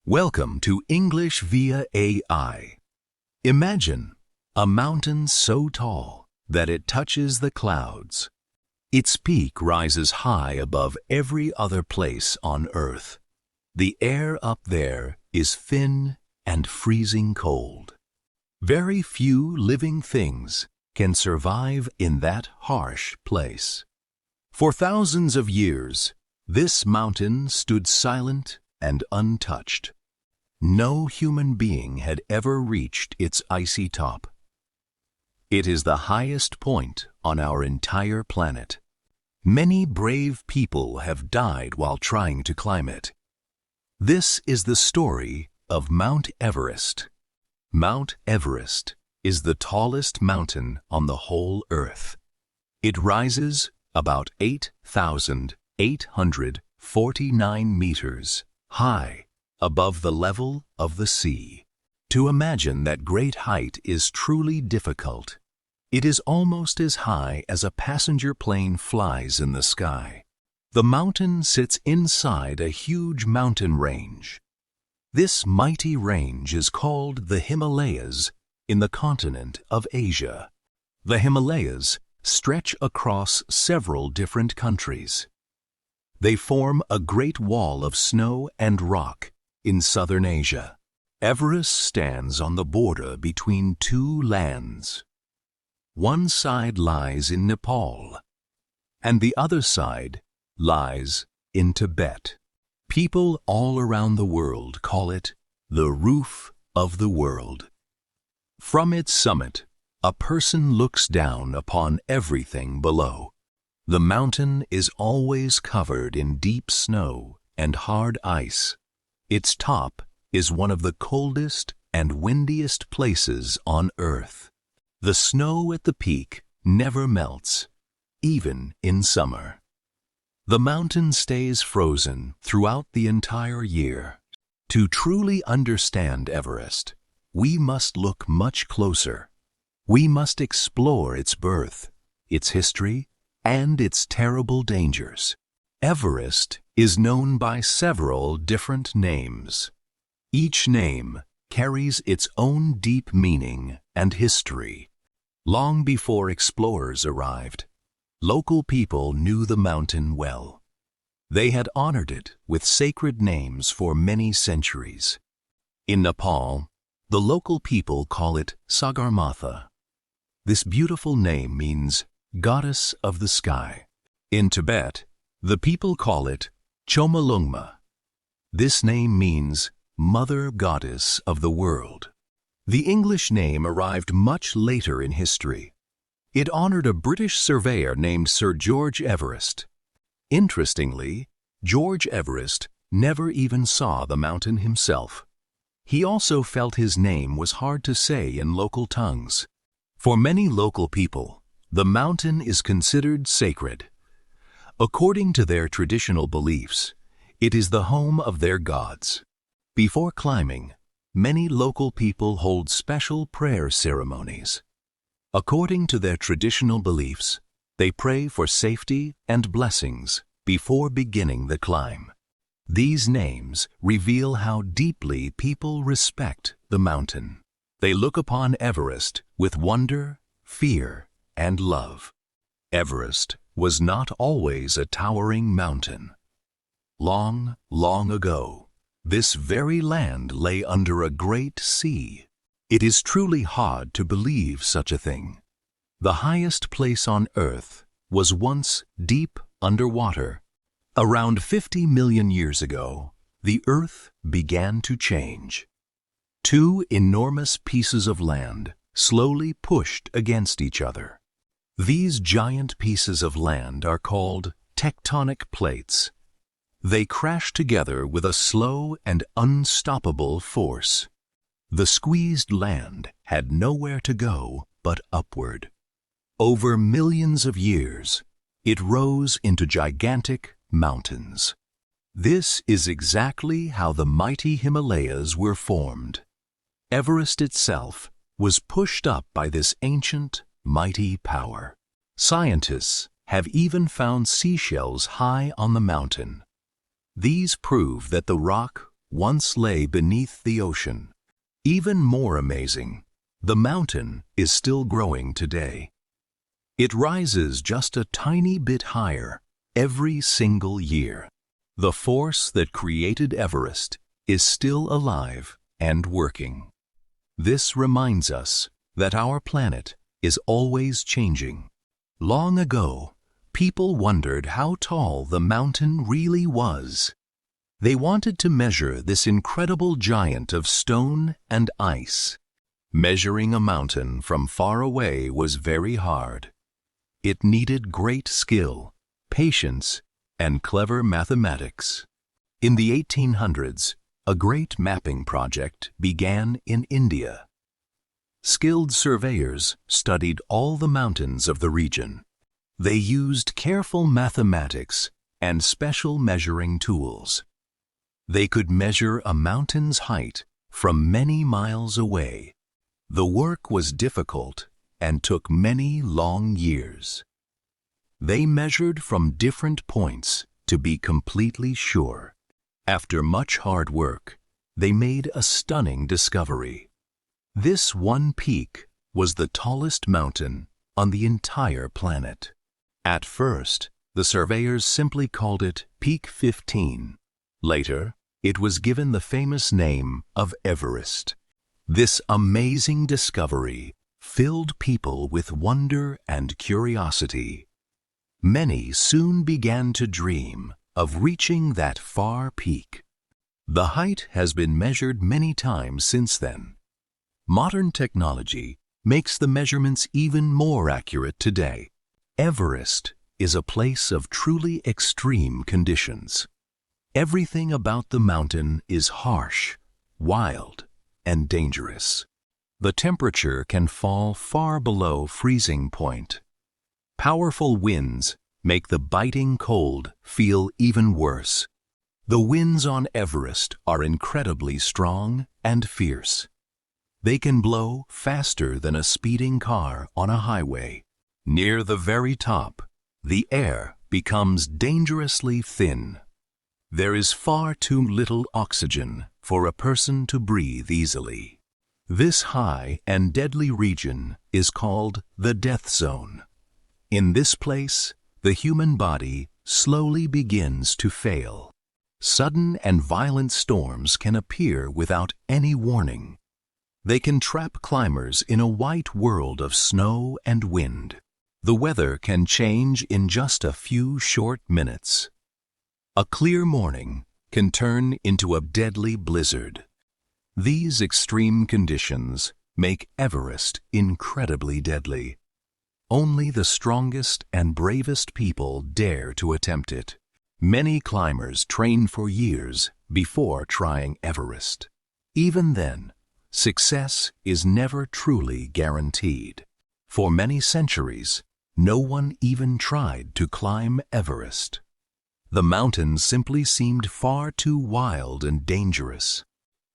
Welcome to English via AI. Imagine a mountain so tall that it touches the clouds. Its peak rises high above every other place on Earth. The air up there is thin and freezing cold. Very few living things can survive in that harsh place. For thousands of years, this mountain stood silent and untouched. No human being had ever reached its icy top. It is the highest point on our entire planet. Many brave people have died while trying to climb it. This is the story of Mount Everest. Mount Everest is the tallest mountain on the whole Earth. It rises about 8,849 meters high above the level of the sea. To imagine that great height is truly difficult. It is almost as high as a passenger plane flies in the sky. The mountain sits inside a huge mountain range. This mighty range is called the Himalayas in the continent of Asia. The Himalayas stretch across several different countries. They form a great wall of snow and rock in southern Asia. Everest stands on the border between two lands. One side lies in Nepal, and the other side lies in Tibet. People all around the world call it the roof of the world. From its summit, a person looks down upon everything below. The mountain is always covered in deep snow and hard ice. Its top is one of the coldest and windiest places on Earth. The snow at the peak never melts, even in summer. The mountain stays frozen throughout the entire year. To truly understand Everest, we must look much closer. We must explore its birth, its history, and its terrible dangers. Everest is known by several different names. Each name carries its own deep meaning and history. Long before explorers arrived, local people knew the mountain well. They had honored it with sacred names for many centuries. In Nepal, the local people call it Sagarmatha. This beautiful name means goddess of the sky. In Tibet, the people call it Chomolungma. This name means mother goddess of the world. The English name arrived much later in history. It honored a British surveyor named Sir George Everest. Interestingly, George Everest never even saw the mountain himself. He also felt his name was hard to say in local tongues. For many local people, the mountain is considered sacred. According to their traditional beliefs, it is the home of their gods. Before climbing, many local people hold special prayer ceremonies. According to their traditional beliefs, they pray for safety and blessings before beginning the climb. These names reveal how deeply people respect the mountain. They look upon Everest with wonder, fear, and love. Everest was not always a towering mountain. Long, long ago, this very land lay under a great sea. It is truly hard to believe such a thing. The highest place on Earth was once deep underwater. Around 50 million years ago, the Earth began to change. Two enormous pieces of land slowly pushed against each other. These giant pieces of land are called tectonic plates. They crash together with a slow and unstoppable force. The squeezed land had nowhere to go but upward. Over millions of years, it rose into gigantic mountains. This is exactly how the mighty Himalayas were formed. Everest itself was pushed up by this ancient, mighty power. Scientists have even found seashells high on the mountain. These prove that the rock once lay beneath the ocean. Even more amazing, the mountain is still growing today. It rises just a tiny bit higher every single year. The force that created Everest is still alive and working. This reminds us that our planet is always changing. Long ago, people wondered how tall the mountain really was. They wanted to measure this incredible giant of stone and ice. Measuring a mountain from far away was very hard. It needed great skill, patience, and clever mathematics. In the 1800s, a great mapping project began in India. Skilled surveyors studied all the mountains of the region. They used careful mathematics and special measuring tools. They could measure a mountain's height from many miles away. The work was difficult and took many long years. They measured from different points to be completely sure. After much hard work, they made a stunning discovery. This one peak was the tallest mountain on the entire planet. At first, the surveyors simply called it Peak 15. Later, it was given the famous name of Everest. This amazing discovery filled people with wonder and curiosity. Many soon began to dream of reaching that far peak. The height has been measured many times since then. Modern technology makes the measurements even more accurate today. Everest is a place of truly extreme conditions. Everything about the mountain is harsh, wild, and dangerous. The temperature can fall far below freezing point. Powerful winds make the biting cold feel even worse. The winds on Everest are incredibly strong and fierce. They can blow faster than a speeding car on a highway. Near the very top, the air becomes dangerously thin. There is far too little oxygen for a person to breathe easily. This high and deadly region is called the death zone. In this place, the human body slowly begins to fail. Sudden and violent storms can appear without any warning. They can trap climbers in a white world of snow and wind. The weather can change in just a few short minutes. A clear morning can turn into a deadly blizzard. These extreme conditions make Everest incredibly deadly. Only the strongest and bravest people dare to attempt it. Many climbers train for years before trying Everest. Even then, success is never truly guaranteed. For many centuries, no one even tried to climb Everest. The mountain simply seemed far too wild and dangerous.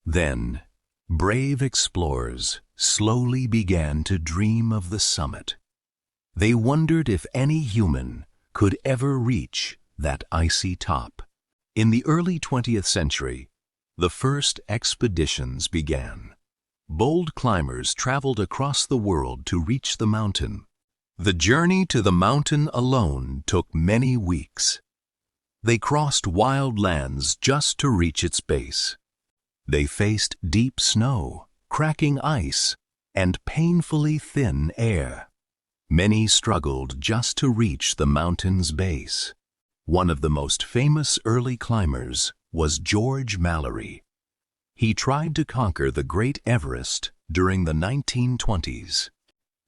Then, brave explorers slowly began to dream of the summit. They wondered if any human could ever reach that icy top. In the early 20th century, the first expeditions began. Bold climbers traveled across the world to reach the mountain. The journey to the mountain alone took many weeks. They crossed wild lands just to reach its base. They faced deep snow, cracking ice, and painfully thin air. Many struggled just to reach the mountain's base. One of the most famous early climbers was George Mallory. He tried to conquer the Great Everest during the 1920s.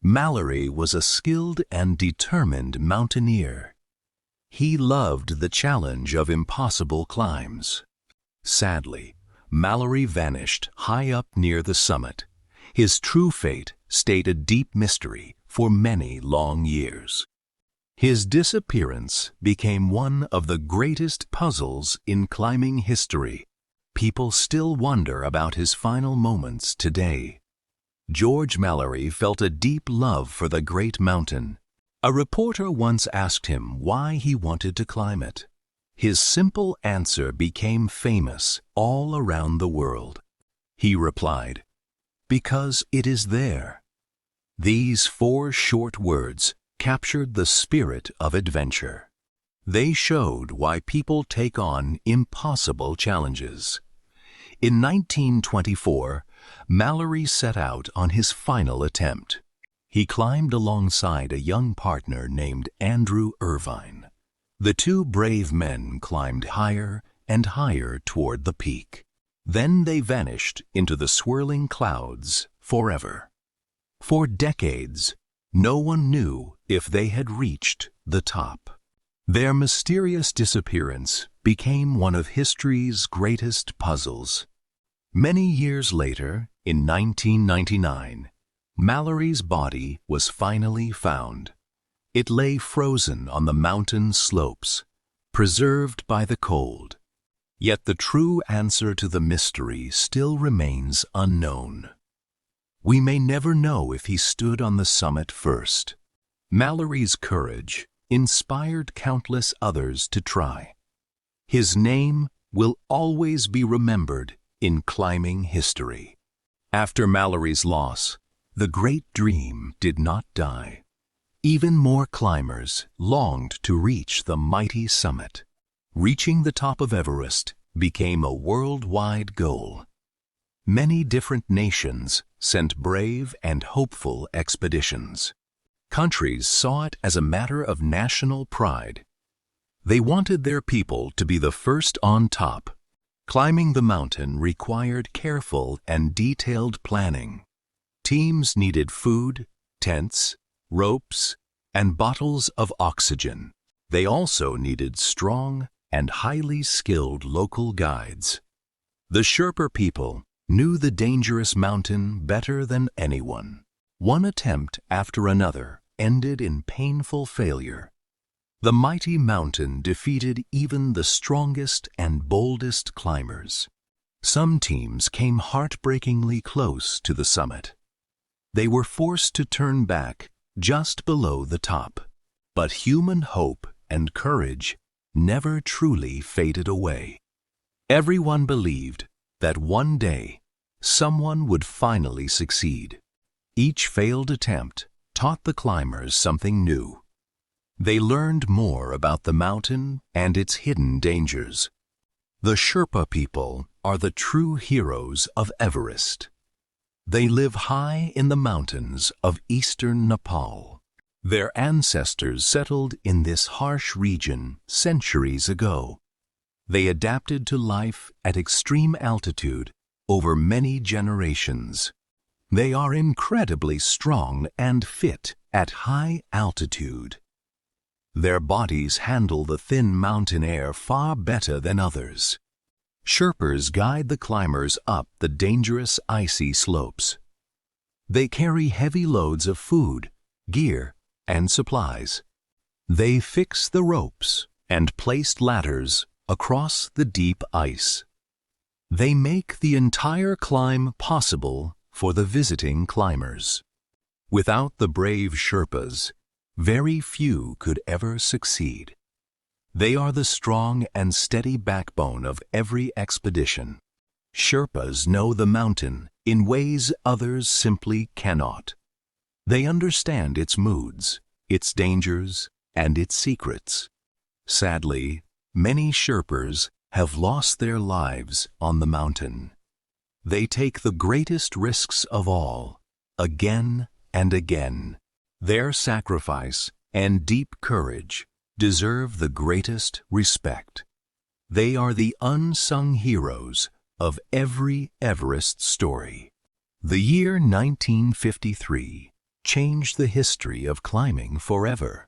Mallory was a skilled and determined mountaineer. He loved the challenge of impossible climbs. Sadly, Mallory vanished high up near the summit. His true fate stayed a deep mystery for many long years. His disappearance became one of the greatest puzzles in climbing history. People still wonder about his final moments today. George Mallory felt a deep love for the great mountain. A reporter once asked him why he wanted to climb it. His simple answer became famous all around the world. He replied, "Because it is there." These 4 short words captured the spirit of adventure. They showed why people take on impossible challenges. In 1924, Mallory set out on his final attempt. He climbed alongside a young partner named Andrew Irvine. The 2 brave men climbed higher and higher toward the peak. Then they vanished into the swirling clouds forever. For decades, no one knew if they had reached the top. Their mysterious disappearance became one of history's greatest puzzles. Many years later, in 1999, Mallory's body was finally found. It lay frozen on the mountain slopes, preserved by the cold. Yet the true answer to the mystery still remains unknown. We may never know if he stood on the summit first. Mallory's courage inspired countless others to try. His name will always be remembered in climbing history. After Mallory's loss, the great dream did not die. Even more climbers longed to reach the mighty summit. Reaching the top of Everest became a worldwide goal. Many different nations sent brave and hopeful expeditions. Countries saw it as a matter of national pride. They wanted their people to be the first on top. Climbing the mountain required careful and detailed planning. Teams needed food, tents, ropes, and bottles of oxygen. They also needed strong and highly skilled local guides. The Sherpa people knew the dangerous mountain better than anyone. One attempt after another ended in painful failure. The mighty mountain defeated even the strongest and boldest climbers. Some teams came heartbreakingly close to the summit. They were forced to turn back just below the top. But human hope and courage never truly faded away. Everyone believed that one day someone would finally succeed. Each failed attempt taught the climbers something new. They learned more about the mountain and its hidden dangers. The Sherpa people are the true heroes of Everest. They live high in the mountains of eastern Nepal. Their ancestors settled in this harsh region centuries ago. They adapted to life at extreme altitude over many generations. They are incredibly strong and fit at high altitude. Their bodies handle the thin mountain air far better than others. Sherpas guide the climbers up the dangerous icy slopes. They carry heavy loads of food, gear, and supplies. They fix the ropes and place ladders across the deep ice. They make the entire climb possible for the visiting climbers. Without the brave Sherpas, very few could ever succeed. They are the strong and steady backbone of every expedition. Sherpas know the mountain in ways others simply cannot. They understand its moods, its dangers, and its secrets. Sadly, many Sherpas have lost their lives on the mountain. They take the greatest risks of all, again and again. Their sacrifice and deep courage deserve the greatest respect. They are the unsung heroes of every Everest story. The year 1953 changed the history of climbing forever.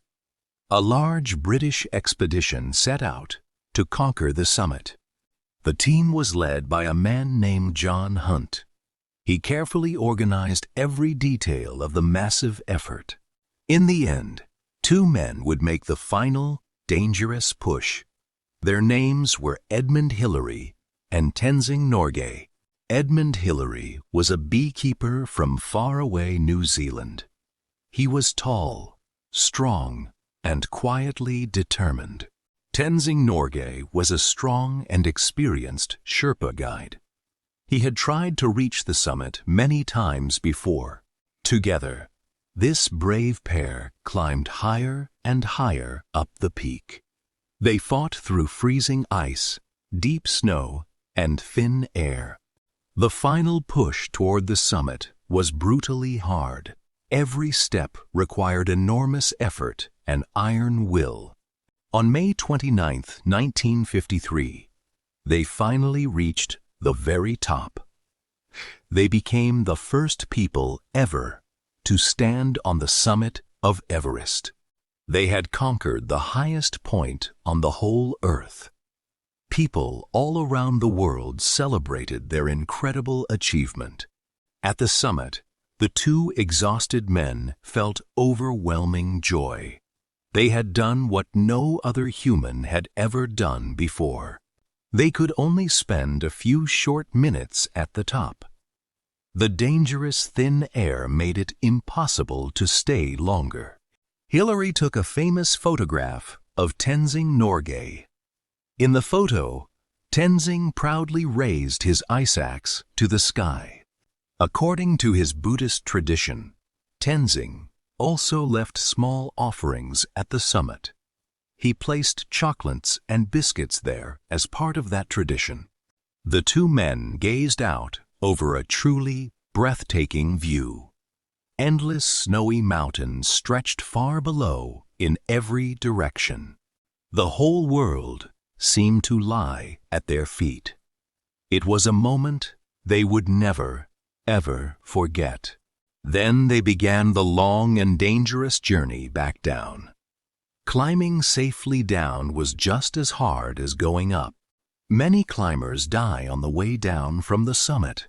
A large British expedition set out to conquer the summit. The team was led by a man named John Hunt. He carefully organized every detail of the massive effort. In the end, 2 men would make the final, dangerous push. Their names were Edmund Hillary and Tenzing Norgay. Edmund Hillary was a beekeeper from faraway New Zealand. He was tall, strong, and quietly determined. Tenzing Norgay was a strong and experienced Sherpa guide. He had tried to reach the summit many times before. Together, this brave pair climbed higher and higher up the peak. They fought through freezing ice, deep snow, and thin air. The final push toward the summit was brutally hard. Every step required enormous effort and iron will. On May 29, 1953, they finally reached the very top. They became the first people ever to stand on the summit of Everest. They had conquered the highest point on the whole earth. People all around the world celebrated their incredible achievement. At the summit, the two exhausted men felt overwhelming joy. They had done what no other human had ever done before. They could only spend a few short minutes at the top. The dangerous thin air made it impossible to stay longer. Hillary took a famous photograph of Tenzing Norgay. In the photo, Tenzing proudly raised his ice axe to the sky. According to his Buddhist tradition, Tenzing also left small offerings at the summit. He placed chocolates and biscuits there as part of that tradition. The two men gazed out over a truly breathtaking view. Endless snowy mountains stretched far below in every direction. The whole world seemed to lie at their feet. It was a moment they would never, ever forget. Then they began the long and dangerous journey back down. Climbing safely down was just as hard as going up. Many climbers die on the way down from the summit.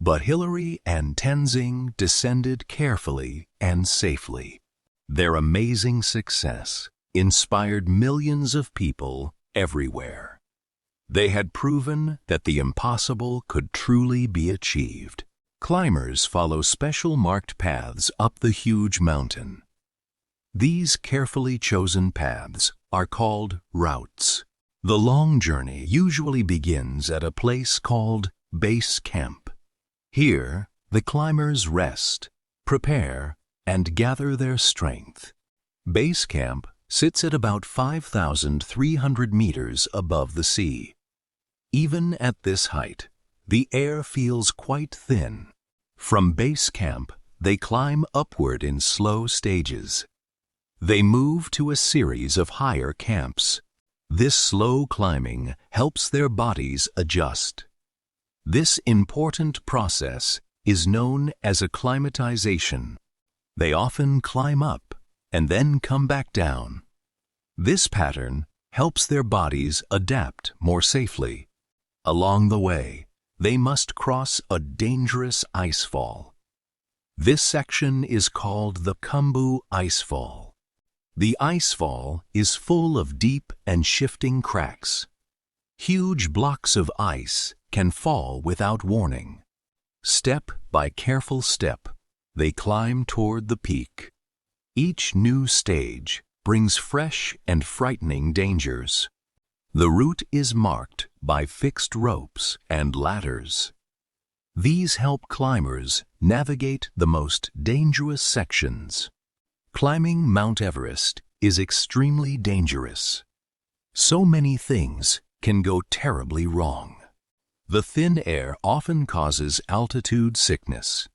But Hillary and Tenzing descended carefully and safely. Their amazing success inspired millions of people everywhere. They had proven that the impossible could truly be achieved. Climbers follow special marked paths up the huge mountain. These carefully chosen paths are called routes. The long journey usually begins at a place called base camp. Here, the climbers rest, prepare, and gather their strength. Base camp sits at about 5,300 meters above the sea. Even at this height, the air feels quite thin. From base camp, they climb upward in slow stages. They move to a series of higher camps. This slow climbing helps their bodies adjust. This important process is known as acclimatization. They often climb up and then come back down. This pattern helps their bodies adapt more safely. Along the way, they must cross a dangerous icefall. This section is called the Khumbu Icefall. The icefall is full of deep and shifting cracks. Huge blocks of ice can fall without warning. Step by careful step, they climb toward the peak. Each new stage brings fresh and frightening dangers. The route is marked by fixed ropes and ladders. These help climbers navigate the most dangerous sections. Climbing Mount Everest is extremely dangerous. So many things can go terribly wrong. The thin air often causes altitude sickness.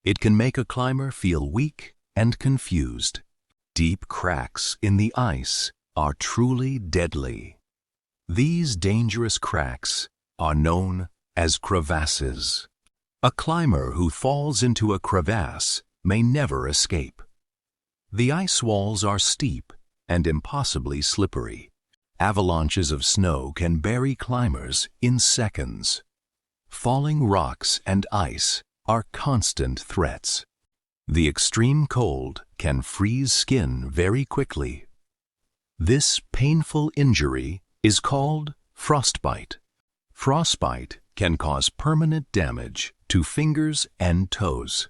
It can make a climber feel weak and confused. Deep cracks in the ice are truly deadly. These dangerous cracks are known as crevasses. A climber who falls into a crevasse may never escape. The ice walls are steep and impossibly slippery. Avalanches of snow can bury climbers in seconds. Falling rocks and ice are constant threats. The extreme cold can freeze skin very quickly. This painful injury is called frostbite. Frostbite can cause permanent damage to fingers and toes.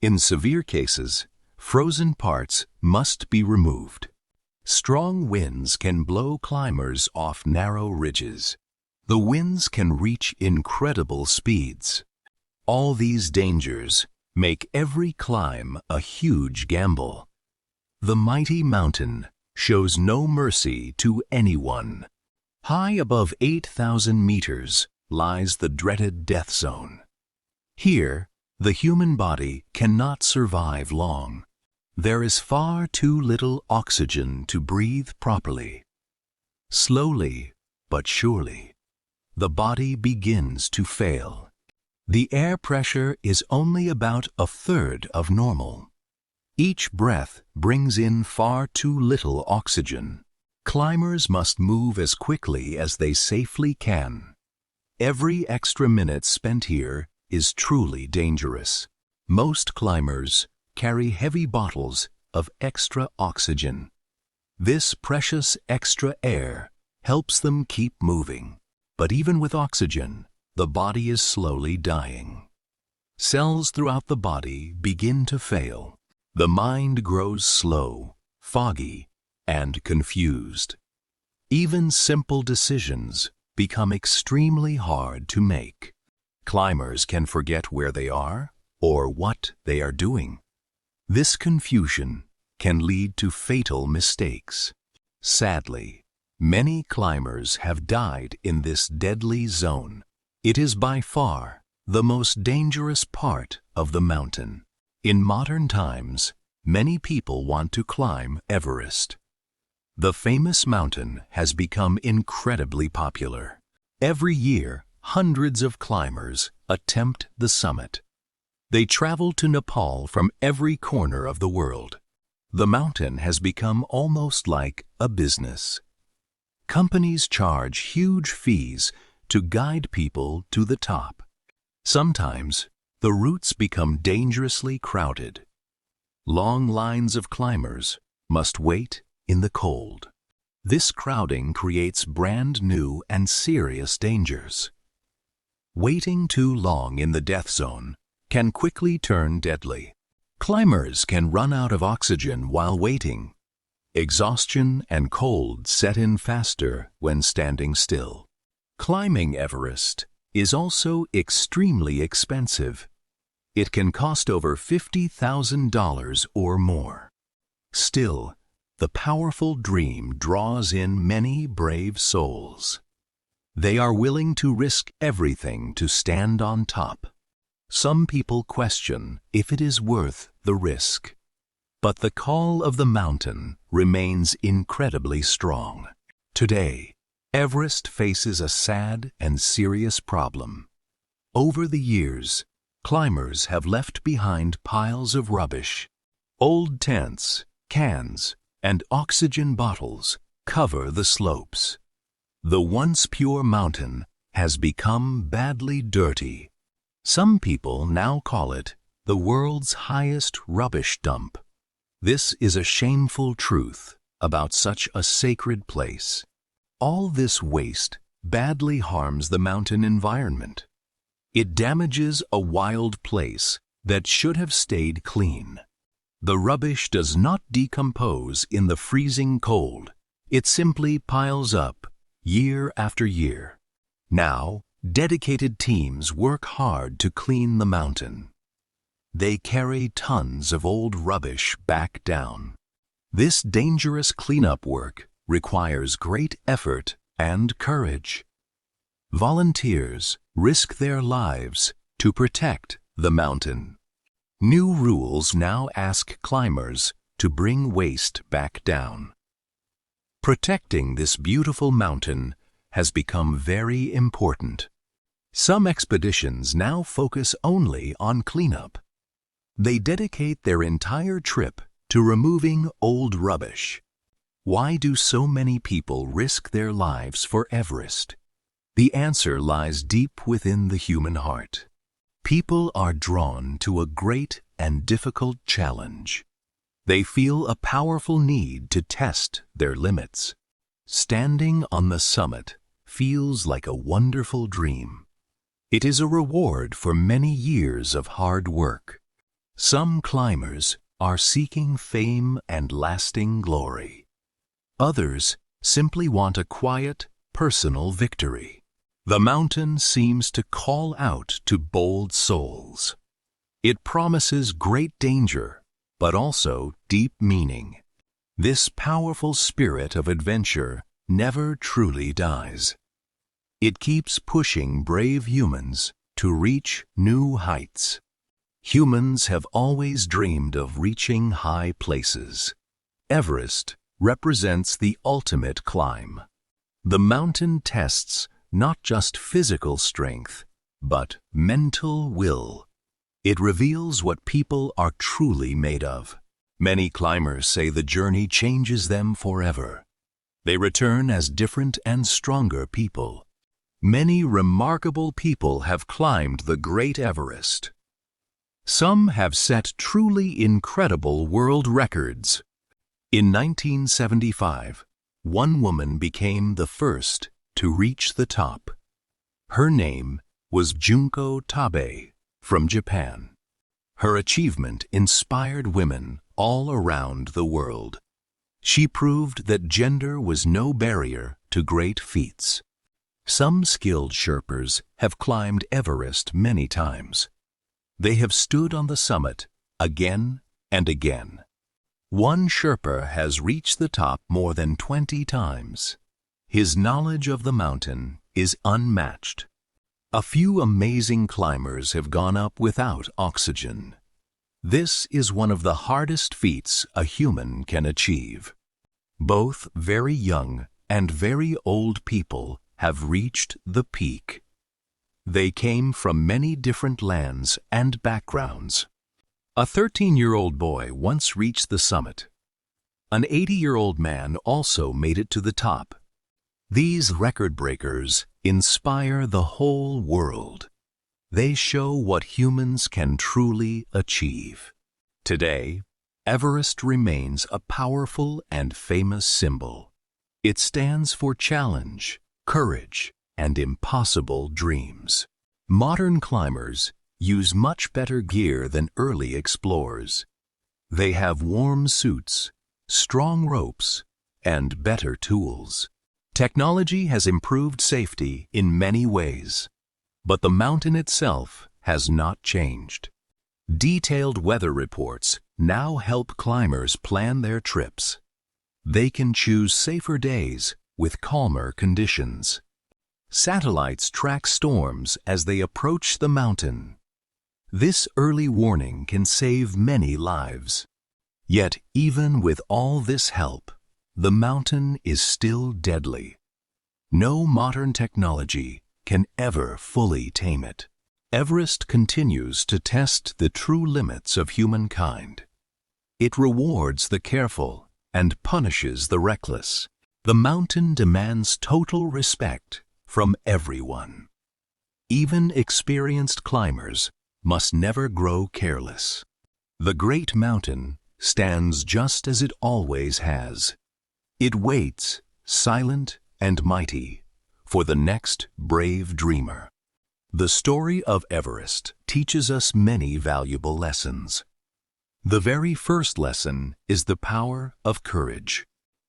In severe cases, frozen parts must be removed. Strong winds can blow climbers off narrow ridges. The winds can reach incredible speeds. All these dangers make every climb a huge gamble. The mighty mountain shows no mercy to anyone. High above 8,000 meters lies the dreaded death zone. Here, the human body cannot survive long. There is far too little oxygen to breathe properly. Slowly but surely, the body begins to fail. The air pressure is only about a third of normal. Each breath brings in far too little oxygen. Climbers must move as quickly as they safely can. Every extra minute spent here is truly dangerous. Most climbers carry heavy bottles of extra oxygen. This precious extra air helps them keep moving. But even with oxygen, the body is slowly dying. Cells throughout the body begin to fail. The mind grows slow, foggy, and confused. Even simple decisions become extremely hard to make. Climbers can forget where they are or what they are doing. This confusion can lead to fatal mistakes. Sadly, many climbers have died in this deadly zone. It is by far the most dangerous part of the mountain. In modern times, many people want to climb Everest. The famous mountain has become incredibly popular. Every year, hundreds of climbers attempt the summit. They travel to Nepal from every corner of the world. The mountain has become almost like a business. Companies charge huge fees to guide people to the top. Sometimes, the routes become dangerously crowded. Long lines of climbers must wait in the cold. This crowding creates brand new and serious dangers. Waiting too long in the death zone can quickly turn deadly. Climbers can run out of oxygen while waiting. Exhaustion and cold set in faster when standing still. Climbing Everest is also extremely expensive. It can cost over $50,000 or more. Still, the powerful dream draws in many brave souls. They are willing to risk everything to stand on top. Some people question if it is worth the risk. But the call of the mountain remains incredibly strong. Today, Everest faces a sad and serious problem. Over the years, climbers have left behind piles of rubbish. Old tents, cans, and oxygen bottles cover the slopes. The once pure mountain has become badly dirty. Some people now call it the world's highest rubbish dump. This is a shameful truth about such a sacred place. All this waste badly harms the mountain environment. It damages a wild place that should have stayed clean. The rubbish does not decompose in the freezing cold. It simply piles up year after year. Now, dedicated teams work hard to clean the mountain. They carry tons of old rubbish back down. This dangerous cleanup work requires great effort and courage. Volunteers risk their lives to protect the mountain. New rules now ask climbers to bring waste back down. Protecting this beautiful mountain has become very important. Some expeditions now focus only on cleanup. They dedicate their entire trip to removing old rubbish. Why do so many people risk their lives for Everest? The answer lies deep within the human heart. People are drawn to a great and difficult challenge. They feel a powerful need to test their limits. Standing on the summit feels like a wonderful dream. It is a reward for many years of hard work. Some climbers are seeking fame and lasting glory. Others simply want a quiet, personal victory. The mountain seems to call out to bold souls. It promises great danger, but also deep meaning. This powerful spirit of adventure never truly dies. It keeps pushing brave humans to reach new heights. Humans have always dreamed of reaching high places. Everest represents the ultimate climb. The mountain tests not just physical strength, but mental will. It reveals what people are truly made of. Many climbers say the journey changes them forever. They return as different and stronger people. Many remarkable people have climbed the Great Everest. Some have set truly incredible world records. In 1975, one woman became the first to reach the top. Her name was Junko Tabe from Japan. Her achievement inspired women all around the world. She proved that gender was no barrier to great feats. Some skilled Sherpas have climbed Everest many times. They have stood on the summit again and again. One Sherpa has reached the top more than 20 times. His knowledge of the mountain is unmatched. A few amazing climbers have gone up without oxygen. This is one of the hardest feats a human can achieve. Both very young and very old people have reached the peak. They came from many different lands and backgrounds. A 13-year-old boy once reached the summit. An 80-year-old man also made it to the top. These record breakers inspire the whole world. They show what humans can truly achieve. Today, Everest remains a powerful and famous symbol. It stands for challenge, courage, and impossible dreams. Modern climbers use much better gear than early explorers. They have warm suits, strong ropes, and better tools. Technology has improved safety in many ways, but the mountain itself has not changed. Detailed weather reports now help climbers plan their trips. They can choose safer days with calmer conditions. Satellites track storms as they approach the mountain. This early warning can save many lives. Yet, even with all this help, the mountain is still deadly. No modern technology can ever fully tame it. Everest continues to test the true limits of humankind. It rewards the careful and punishes the reckless. The mountain demands total respect from everyone. Even experienced climbers must never grow careless. The great mountain stands just as it always has. It waits, silent and mighty, for the next brave dreamer. The story of Everest teaches us many valuable lessons. The very first lesson is the power of courage.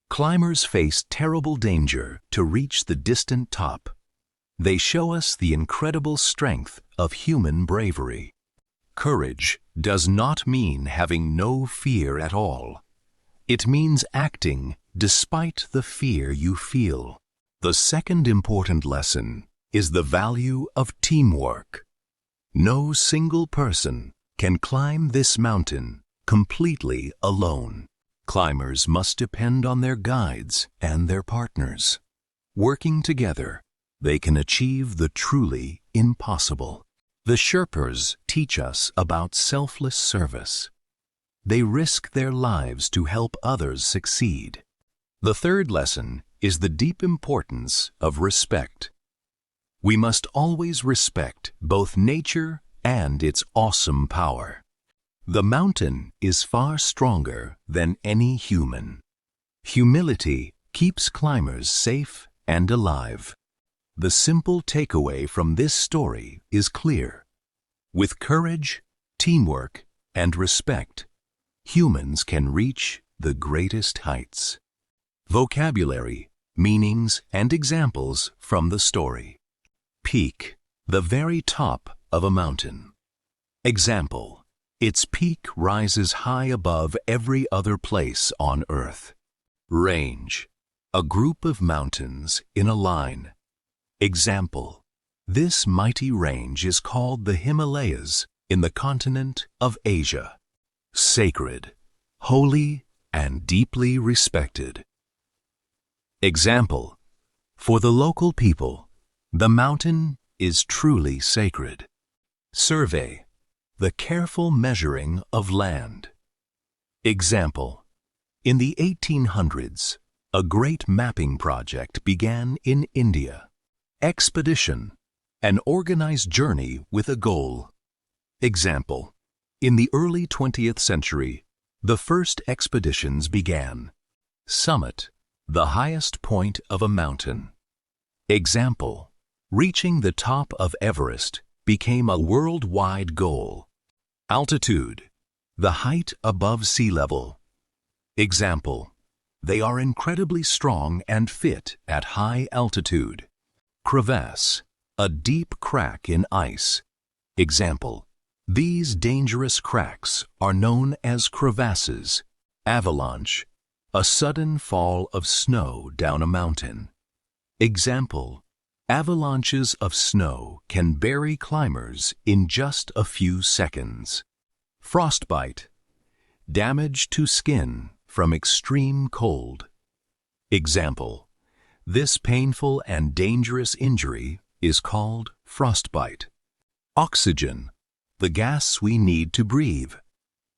Climbers face terrible danger to reach the distant top. They show us the incredible strength of human bravery. Courage does not mean having no fear at all. It means acting despite the fear you feel. The second important lesson is the value of teamwork. No single person can climb this mountain completely alone. Climbers must depend on their guides and their partners. Working together, they can achieve the truly impossible. The Sherpas teach us about selfless service. They risk their lives to help others succeed. The third lesson is the deep importance of respect. We must always respect both nature and its awesome power. The mountain is far stronger than any human. Humility keeps climbers safe and alive. The simple takeaway from this story is clear. With courage, teamwork, and respect, humans can reach the greatest heights. Vocabulary, meanings, and examples from the story. Peak, the very top of a mountain. Example, its peak rises high above every other place on Earth. Range, a group of mountains in a line. Example, this mighty range is called the Himalayas in the continent of Asia. Sacred, holy, and deeply respected. Example, for the local people, the mountain is truly sacred. Survey, the careful measuring of land. Example, in the 1800s, a great mapping project began in India. Expedition, an organized journey with a goal. Example, in the early 20th century, the first expeditions began. Summit, the highest point of a mountain. Example, reaching the top of Everest became a worldwide goal. Altitude, the height above sea level. Example, they are incredibly strong and fit at high altitude. Crevasse, a deep crack in ice. Example, these dangerous cracks are known as crevasses. Avalanche, a sudden fall of snow down a mountain. Example, avalanches of snow can bury climbers in just a few seconds. Frostbite, damage to skin from extreme cold. Example, this painful and dangerous injury is called frostbite. Oxygen, the gas we need to breathe.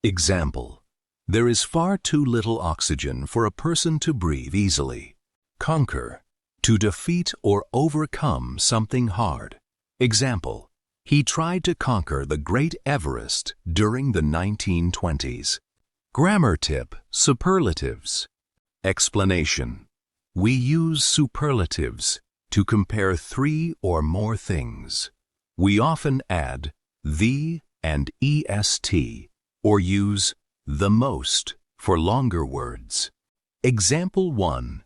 Example, there is far too little oxygen for a person to breathe easily. Conquer, to defeat or overcome something hard. Example, he tried to conquer the Great Everest during the 1920s. Grammar tip, superlatives. Explanation, we use superlatives to compare three or more things. We often add the and est or use the most for longer words. Example 1.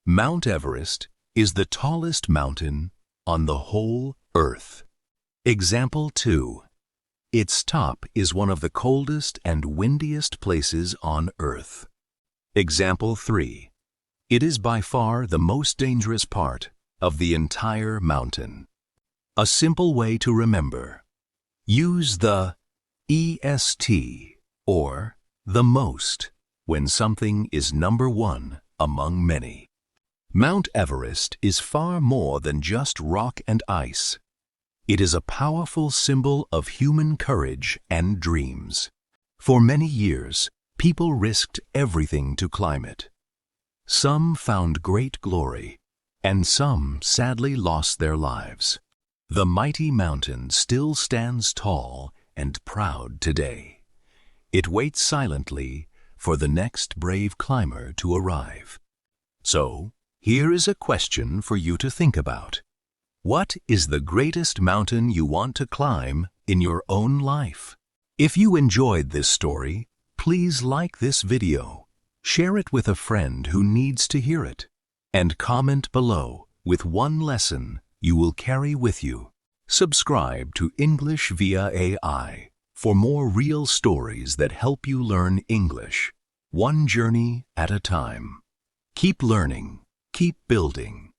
Mount Everest is the tallest mountain on the whole Earth. Example 2. Its top is one of the coldest and windiest places on Earth. Example 3. It is by far the most dangerous part of the entire mountain. A simple way to remember. Use the est or the most when something is number one among many. Mount Everest is far more than just rock and ice. It is a powerful symbol of human courage and dreams. For many years, people risked everything to climb it. Some found great glory, and some sadly lost their lives. The mighty mountain still stands tall and proud today. It waits silently for the next brave climber to arrive. So, here is a question for you to think about. What is the greatest mountain you want to climb in your own life? If you enjoyed this story, please like this video, share it with a friend who needs to hear it, and comment below with one lesson you will carry with you. Subscribe to English via AI for more real stories that help you learn English, one journey at a time. Keep learning, keep building,